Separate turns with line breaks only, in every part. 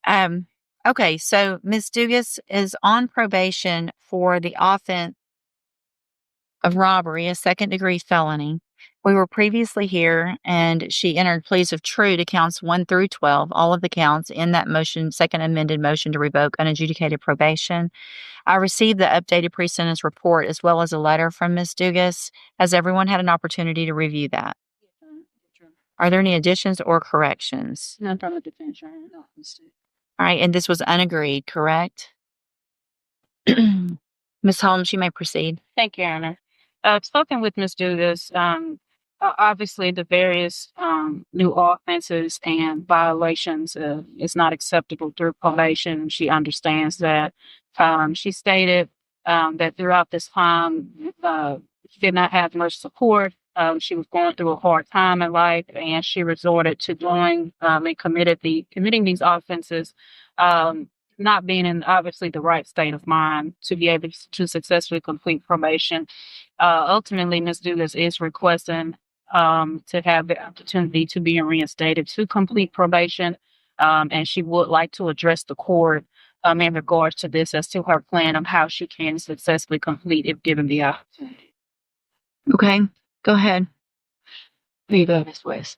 Um, okay, so Ms. Dugas is on probation for the offense of robbery, a second-degree felony. We were previously here, and she entered pleas of true to counts 1 through 12, all of the counts in that motion, second amended motion to revoke unadjudicated probation. I received the updated pre-sentence report as well as a letter from Ms. Dugas. Has everyone had an opportunity to review that? Are there any additions or corrections?
None from the defense, Your Honor. No,
All right, and this was unagreed, correct? Ms. Holmes, you may proceed.
Thank you, Your Honor. I've spoken with Ms. Dugas. Obviously, the various new offenses and violations is not acceptable through probation. She understands that. She stated that throughout this time, she did not have much support. She was going through a hard time in life, and she resorted to doing and committing these offenses. Not being in obviously the right state of mind to be able to successfully complete probation. Ultimately, Ms. Dugas is requesting to have the opportunity to be reinstated to complete probation, and she would like to address the court in regards to this as to her plan of how she can successfully complete if given the opportunity.
Okay, go ahead.
There you go, Ms. West.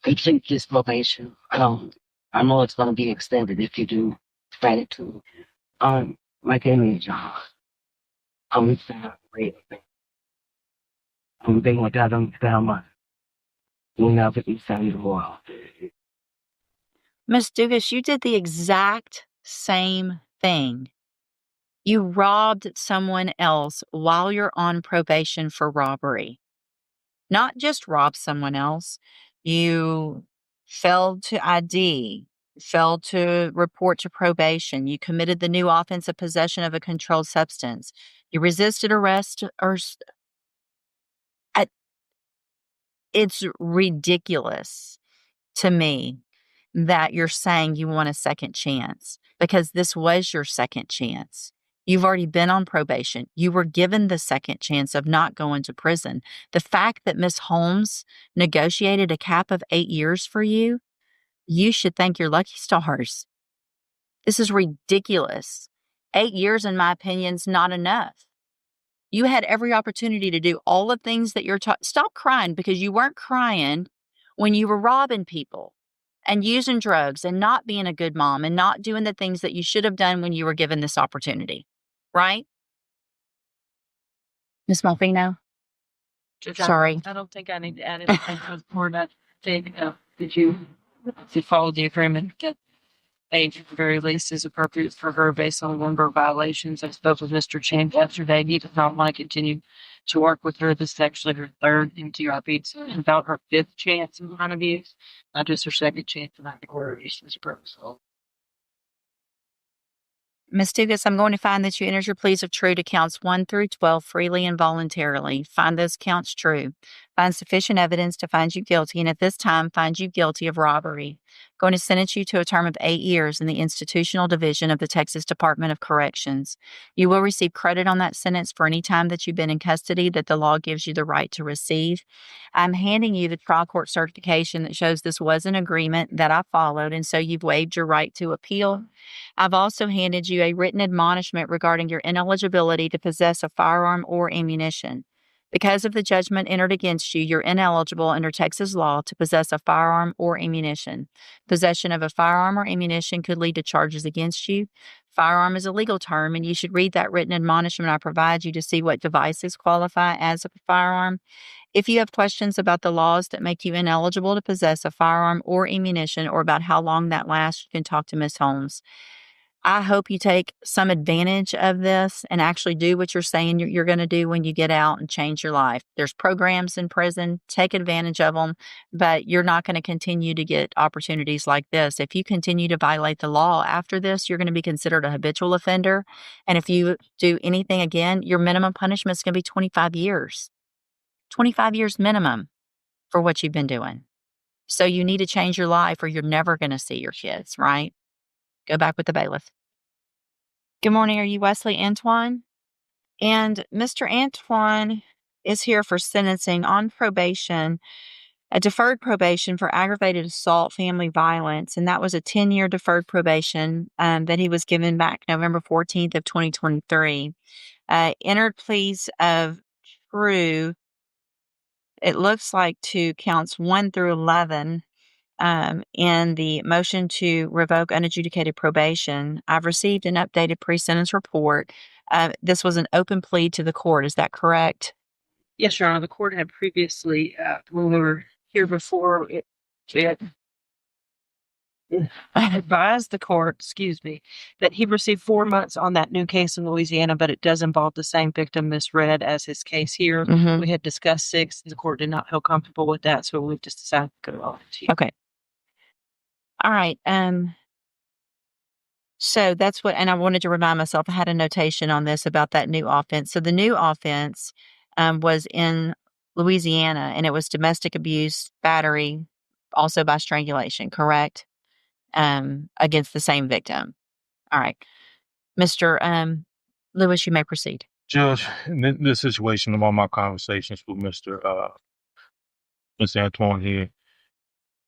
Complete this probation. I know it's going to be extended if you do gratitude. My name is John. I'm great. I'm being like I don't my will never be found the world.
Ms. Dugas, you did the exact same thing. You robbed someone else while you're on probation for robbery. Not just rob someone else, you failed to ID, failed to report to probation, you committed the new offense of possession of a controlled substance, you resisted arrest it's ridiculous to me that you're saying you want a second chance because this was your second chance. You've already been on probation. You were given the second chance of not going to prison. The fact that Ms. Holmes negotiated a cap of 8 years for you, you should thank your lucky stars. This is ridiculous. 8 years, in my opinion, is not enough. You had every opportunity to do all the things that you're stop crying because you weren't crying when you were robbing people and using drugs and not being a good mom and not doing the things that you should have done when you were given this opportunity. Right? Ms. Malfino? Sorry.
I don't think I need to add anything to the report. I think did you follow the agreement that age at the very least is appropriate for her based on the number of violations. I spoke with Mr. Chen yesterday. He does not want to continue to work with her. This is actually her third MTRP. It's about her fifth chance in front of you, not just her second chance in that corporation's purpose.
Ms. Dugas, I'm going to find that you entered your pleas of true to counts 1 through 12 freely and voluntarily. Find those counts true. Find sufficient evidence to find you guilty, and at this time, find you guilty of robbery. Going to sentence you to a term of 8 years in the institutional division of the Texas Department of Corrections. You will receive credit on that sentence for any time that you've been in custody that the law gives you the right to receive. I'm handing you the trial court certification that shows this was an agreement that I followed, and so you've waived your right to appeal. I've also handed you a written admonishment regarding your ineligibility to possess a firearm or ammunition. Because of the judgment entered against you, you're ineligible under Texas law to possess a firearm or ammunition. Possession of a firearm or ammunition could lead to charges against you. Firearm is a legal term, and you should read that written admonishment I provide you to see what devices qualify as a firearm. If you have questions about the laws that make you ineligible to possess a firearm or ammunition or about how long that lasts, you can talk to Ms. Holmes. I hope you take some advantage of this and actually do what you're saying you're going to do when you get out and change your life. There's programs in prison, take advantage of them, but you're not going to continue to get opportunities like this. If you continue to violate the law after this, you're going to be considered a habitual offender. And if you do anything again, your minimum punishment is going to be 25 years. 25 years minimum for what you've been doing. So you need to change your life or you're never going to see your kids, right? Go back with the bailiff. Good morning. Are you Wesley Antoine? And Mr. Antoine is here for sentencing on probation a deferred probation for aggravated assault, family violence, and that was a 10-year deferred probation that he was given back November 14th of 2023. Entered pleas of true, it looks like, to counts 1 through 11 in the motion to revoke unadjudicated probation. I've received an updated pre-sentence report. This was an open plea to the court. Is that correct?
Yes, Your Honor. The court had previously, when we were here before, it advised the court, that he received 4 months on that new case in Louisiana, but it does involve the same victim, Miss Red, as his case here.
Mhm.
We had discussed 6. The court did not feel comfortable with that, so we just decided to go off to you.
Okay. All right. So that's what, and I wanted to remind myself, I had a notation on this about that new offense. So the new offense was in Louisiana, and it was domestic abuse, battery, also by strangulation, correct? Against the same victim. All right. Mr. Lewis, you may proceed.
Judge, in this situation, of all my conversations with Mr. Antoine here,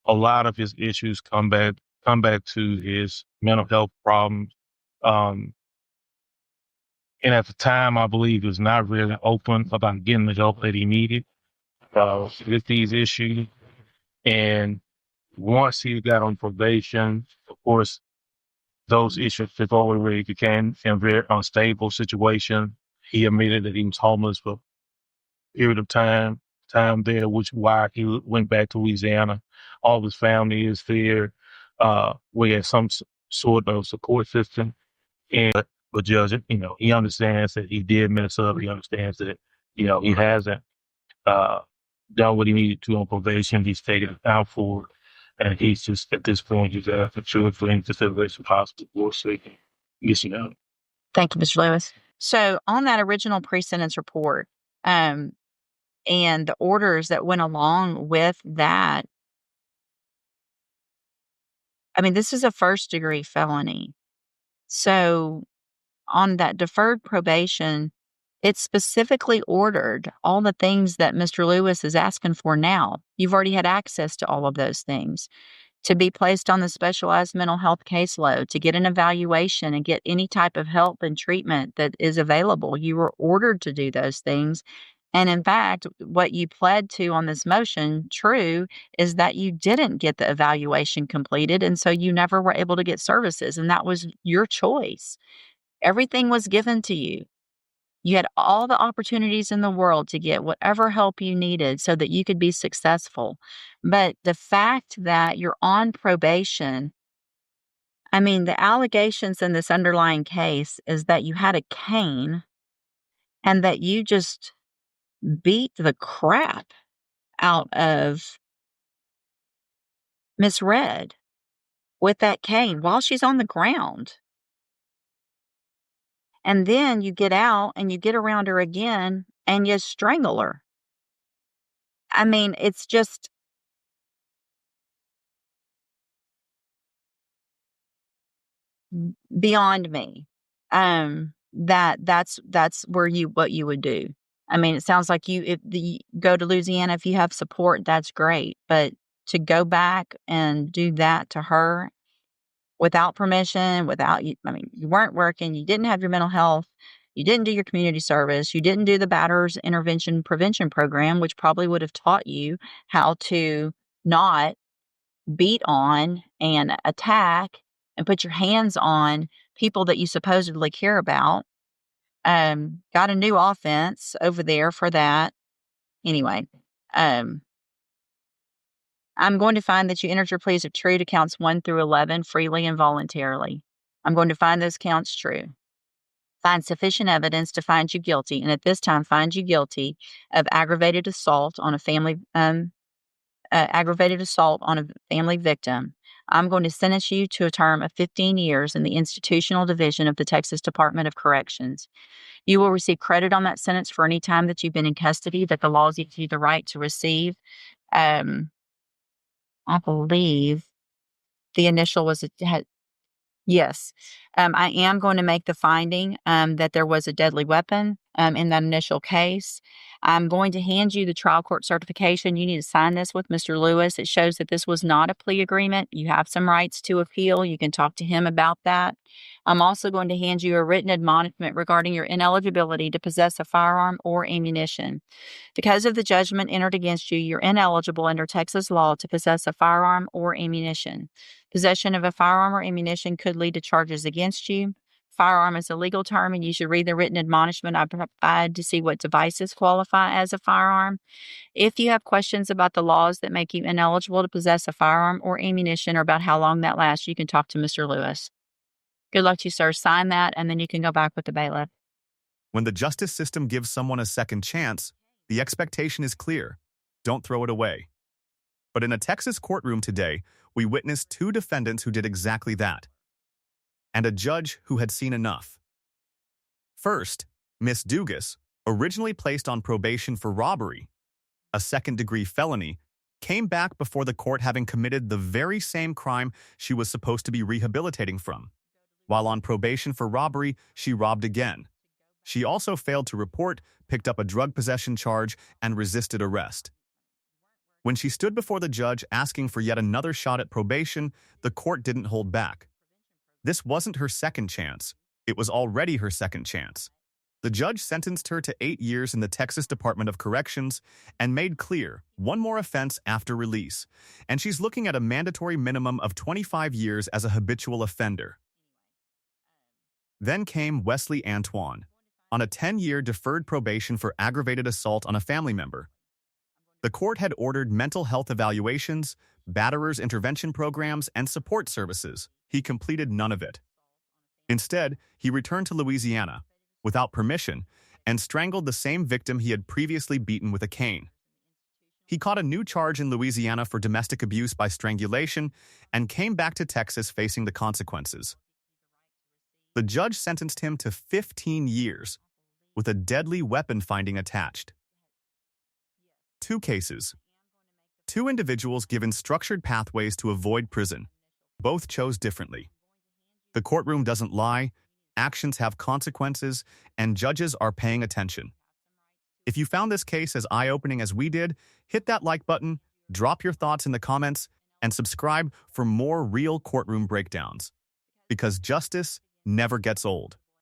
a lot of his issues come back to his mental health problems. And at the time, I believe he was not really open about getting the help that he needed with these issues. And once he got on probation, of course, those issues took over where he became in a very unstable situation. He admitted that he was homeless for a period of time there, which why he went back to Louisiana. All of his family is there. We had some sort of support system. But Judge, he understands that he did mess up. He understands that, he hasn't done what he needed to on probation. He's taken it out for it. And he's just, at this point, he's asking children for any consideration possible for so he can get out.
Thank you, Mr. Lewis. So on that original pre-sentence report, and the orders that went along with that, I mean, this is a first-degree felony. So on that deferred probation, it specifically ordered all the things that Mr. Lewis is asking for now. You've already had access to all of those things. To be placed on the specialized mental health caseload, to get an evaluation and get any type of help and treatment that is available. You were ordered to do those things. And in fact, what you pled to on this motion, true, is that you didn't get the evaluation completed. And so you never were able to get services. And that was your choice. Everything was given to you. You had all the opportunities in the world to get whatever help you needed so that you could be successful. But the fact that you're on probation, I mean, the allegations in this underlying case is that you had a cane and that you just beat the crap out of Miss Red with that cane while she's on the ground. And then you get out and you get around her again and you strangle her. I mean, it's just beyond me. That's where what you would do. I mean, it sounds like if you go to Louisiana, if you have support, that's great. But to go back and do that to her without permission, you weren't working, you didn't have your mental health, you didn't do your community service, you didn't do the batterers intervention prevention program, which probably would have taught you how to not beat on and attack and put your hands on people that you supposedly care about. Got a new offense over there for that. Anyway, I'm going to find that you entered your pleas of true to counts 1 through 11 freely and voluntarily. I'm going to find those counts true. Find sufficient evidence to find you guilty, and at this time find you guilty of aggravated assault on a family victim. I'm going to sentence you to a term of 15 years in the institutional division of the Texas Department of Corrections. You will receive credit on that sentence for any time that you've been in custody, that the laws give you the right to receive. I believe the initial was yes. I am going to make the finding that there was a deadly weapon in that initial case. I'm going to hand you the trial court certification. You need to sign this with Mr. Lewis. It shows that this was not a plea agreement. You have some rights to appeal. You can talk to him about that. I'm also going to hand you a written admonishment regarding your ineligibility to possess a firearm or ammunition. Because of the judgment entered against you, you're ineligible under Texas law to possess a firearm or ammunition. Possession of a firearm or ammunition could lead to charges against you. Firearm is a legal term, and you should read the written admonishment I provide to see what devices qualify as a firearm. If you have questions about the laws that make you ineligible to possess a firearm or ammunition or about how long that lasts, you can talk to Mr. Lewis. Good luck to you, sir. Sign that, and then you can go back with the bailiff.
When the justice system gives someone a second chance, the expectation is clear. Don't throw it away. But in a Texas courtroom today, we witnessed two defendants who did exactly that, and a judge who had seen enough. First, Miss Dugas, originally placed on probation for robbery, a second-degree felony, came back before the court having committed the very same crime she was supposed to be rehabilitating from. While on probation for robbery, she robbed again. She also failed to report, picked up a drug possession charge, and resisted arrest. When she stood before the judge asking for yet another shot at probation, the court didn't hold back. This wasn't her second chance. It was already her second chance. The judge sentenced her to 8 years in the Texas Department of Corrections and made clear one more offense after release, and she's looking at a mandatory minimum of 25 years as a habitual offender. Then came Wesley Antoine, on a 10-year deferred probation for aggravated assault on a family member. The court had ordered mental health evaluations, batterers intervention programs, and support services. He completed none of it. Instead, he returned to Louisiana, without permission, and strangled the same victim he had previously beaten with a cane. He caught a new charge in Louisiana for domestic abuse by strangulation and came back to Texas facing the consequences. The judge sentenced him to 15 years, with a deadly weapon finding attached. 2 cases. 2 individuals given structured pathways to avoid prison. Both chose differently. The courtroom doesn't lie, actions have consequences, and judges are paying attention. If you found this case as eye-opening as we did, hit that like button, drop your thoughts in the comments, and subscribe for more real courtroom breakdowns. Because justice never gets old.